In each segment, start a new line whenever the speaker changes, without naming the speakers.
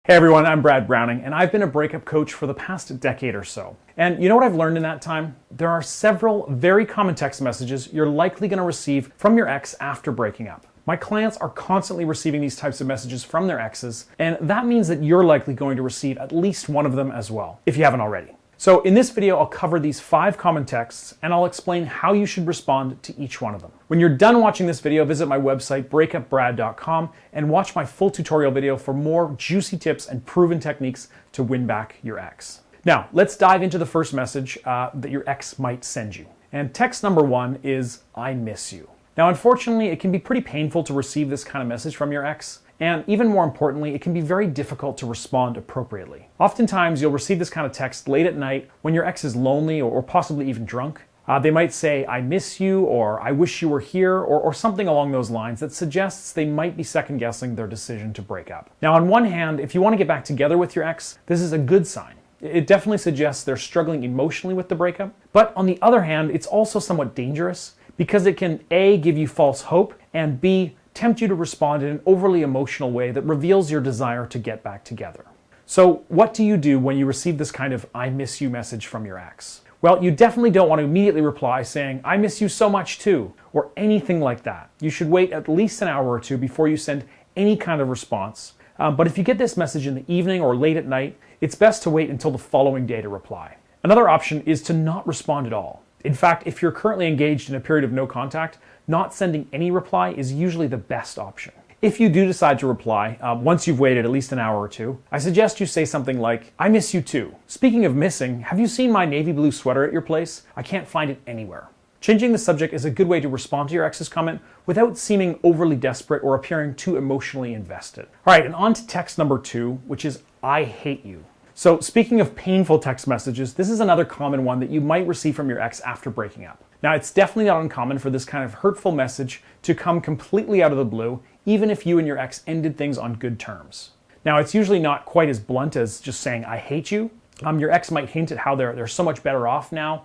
Hey everyone, I'm Brad Browning, and I've been a breakup coach for the past decade or so. And you know what I've learned in that time? There are several very common text messages you're likely going to receive from your ex after breaking up. My clients are constantly receiving these types of messages from their exes, and that means that you're likely going to receive at least one of them as well, if you haven't already. So in this video, I'll cover these 5 common texts, and I'll explain how you should respond to each one of them. When you're done watching this video, visit my website, breakupbrad.com, and watch my full tutorial video for more juicy tips and proven techniques to win back your ex. Now, let's dive into the first message that your ex might send you. And text number 1 is, "I miss you." Now, unfortunately, it can be pretty painful to receive this kind of message from your ex. And even more importantly, it can be very difficult to respond appropriately. Oftentimes, you'll receive this kind of text late at night when your ex is lonely or possibly even drunk. They might say, "I miss you," or "I wish you were here," or something along those lines that suggests they might be second-guessing their decision to break up. Now, on one hand, if you want to get back together with your ex, this is a good sign. It definitely suggests they're struggling emotionally with the breakup. But on the other hand, it's also somewhat dangerous because it can A, give you false hope, and B, tempt you to respond in an overly emotional way that reveals your desire to get back together. So what do you do when you receive this kind of "I miss you" message from your ex? Well, you definitely don't want to immediately reply saying, "I miss you so much too," or anything like that. You should wait at least an hour or two before you send any kind of response. But if you get this message in the evening or late at night, it's best to wait until the following day to reply. Another option is to not respond at all. In fact, if you're currently engaged in a period of no contact, not sending any reply is usually the best option. If you do decide to reply, once you've waited at least an hour or two, I suggest you say something like, "I miss you too. Speaking of missing, have you seen my navy blue sweater at your place? I can't find it anywhere." Changing the subject is a good way to respond to your ex's comment without seeming overly desperate or appearing too emotionally invested. All right, and on to text number 2, which is, "I hate you." So speaking of painful text messages, this is another common one that you might receive from your ex after breaking up. Now, it's definitely not uncommon for this kind of hurtful message to come completely out of the blue, even if you and your ex ended things on good terms. Now, it's usually not quite as blunt as just saying, "I hate you." Your ex might hint at how they're so much better off now,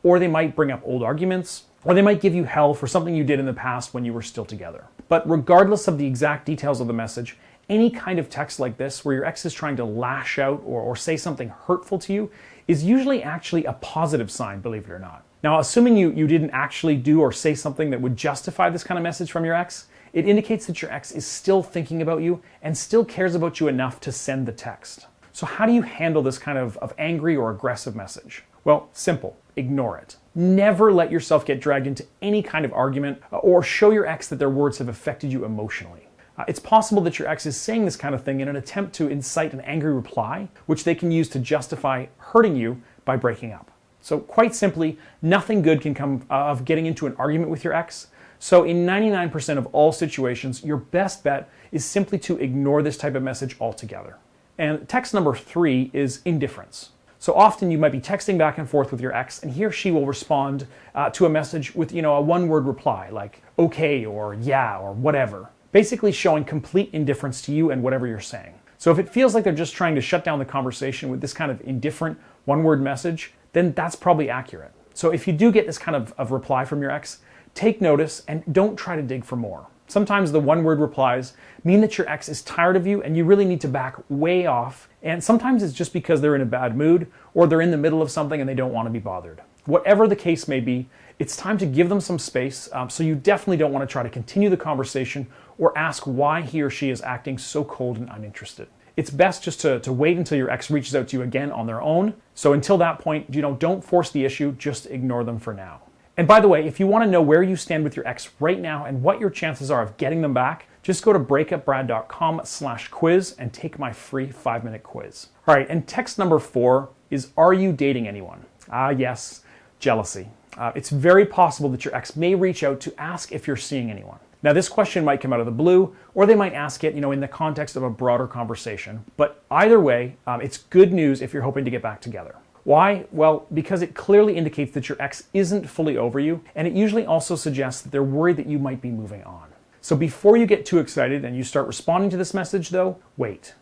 or they might bring up old arguments, or they might give you hell for something you did in the past when you were still together. But regardless of the exact details of the message, any kind of text like this where your ex is trying to lash out or say something hurtful to you is usually actually a positive sign, believe it or not. Now, assuming you didn't actually do or say something that would justify this kind of message from your ex, it indicates that your ex is still thinking about you and still cares about you enough to send the text. So how do you handle this kind of angry or aggressive message? Well, simple. Ignore it. Never let yourself get dragged into any kind of argument or show your ex that their words have affected you emotionally. It's possible that your ex is saying this kind of thing in an attempt to incite an angry reply, which they can use to justify hurting you by breaking up. So quite simply, nothing good can come of getting into an argument with your ex. So in 99% of all situations, your best bet is simply to ignore this type of message altogether. And text number 3 is indifference. So often you might be texting back and forth with your ex, and he or she will respond to a message with a one-word reply like "okay" or "yeah" or whatever, basically showing complete indifference to you and whatever you're saying. So if it feels like they're just trying to shut down the conversation with this kind of indifferent one-word message, then that's probably accurate. So if you do get this kind of reply from your ex, take notice and don't try to dig for more. Sometimes the one-word replies mean that your ex is tired of you and you really need to back way off. And sometimes it's just because they're in a bad mood or they're in the middle of something and they don't want to be bothered. Whatever the case may be, it's time to give them some space. So you definitely don't want to try to continue the conversation or ask why he or she is acting so cold and uninterested. It's best just to wait until your ex reaches out to you again on their own. So until that point, don't force the issue, just ignore them for now. And by the way, if you want to know where you stand with your ex right now and what your chances are of getting them back, just go to breakupbrad.com/quiz and take my free 5-minute quiz. All right, and text number 4 is, "Are you dating anyone?" Yes, jealousy. It's very possible that your ex may reach out to ask if you're seeing anyone. Now, this question might come out of the blue, or they might ask it, in the context of a broader conversation. But either way, it's good news if you're hoping to get back together. Why? Well, because it clearly indicates that your ex isn't fully over you, and it usually also suggests that they're worried that you might be moving on. So before you get too excited and you start responding to this message, though, wait.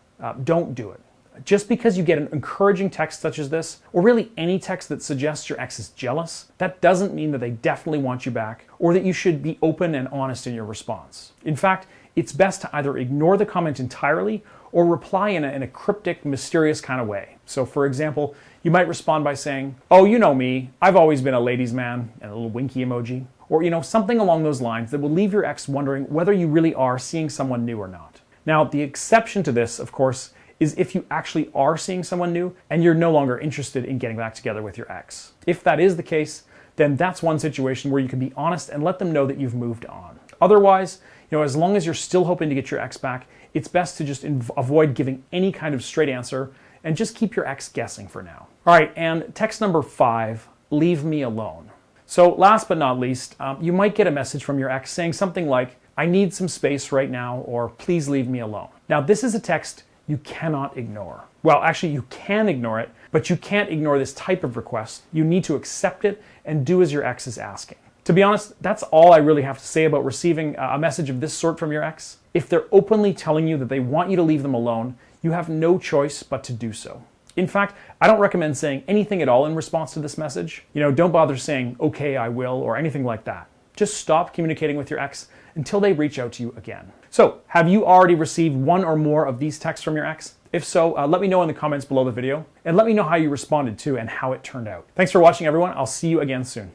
Don't do it. Just because you get an encouraging text such as this, or really any text that suggests your ex is jealous, that doesn't mean that they definitely want you back, or that you should be open and honest in your response. In fact, it's best to either ignore the comment entirely or reply in a cryptic, mysterious kind of way. So for example, you might respond by saying, "Oh, you know me, I've always been a ladies' man," and a little winky emoji. Or, something along those lines that will leave your ex wondering whether you really are seeing someone new or not. Now, the exception to this, of course, is if you actually are seeing someone new and you're no longer interested in getting back together with your ex. If that is the case, then that's one situation where you can be honest and let them know that you've moved on. Otherwise, as long as you're still hoping to get your ex back, it's best to just avoid giving any kind of straight answer and just keep your ex guessing for now. All right, and text number 5, leave me alone. So last but not least, you might get a message from your ex saying something like, "I need some space right now," or "Please leave me alone." Now, this is a text you cannot ignore. Well, actually, you can ignore it, but you can't ignore this type of request. You need to accept it and do as your ex is asking. To be honest, that's all I really have to say about receiving a message of this sort from your ex. If they're openly telling you that they want you to leave them alone, you have no choice but to do so. In fact, I don't recommend saying anything at all in response to this message. Don't bother saying, "Okay, I will," or anything like that. Just stop communicating with your ex until they reach out to you again. So, have you already received one or more of these texts from your ex? If so, let me know in the comments below the video, and let me know how you responded to and how it turned out. Thanks for watching, everyone. I'll see you again soon.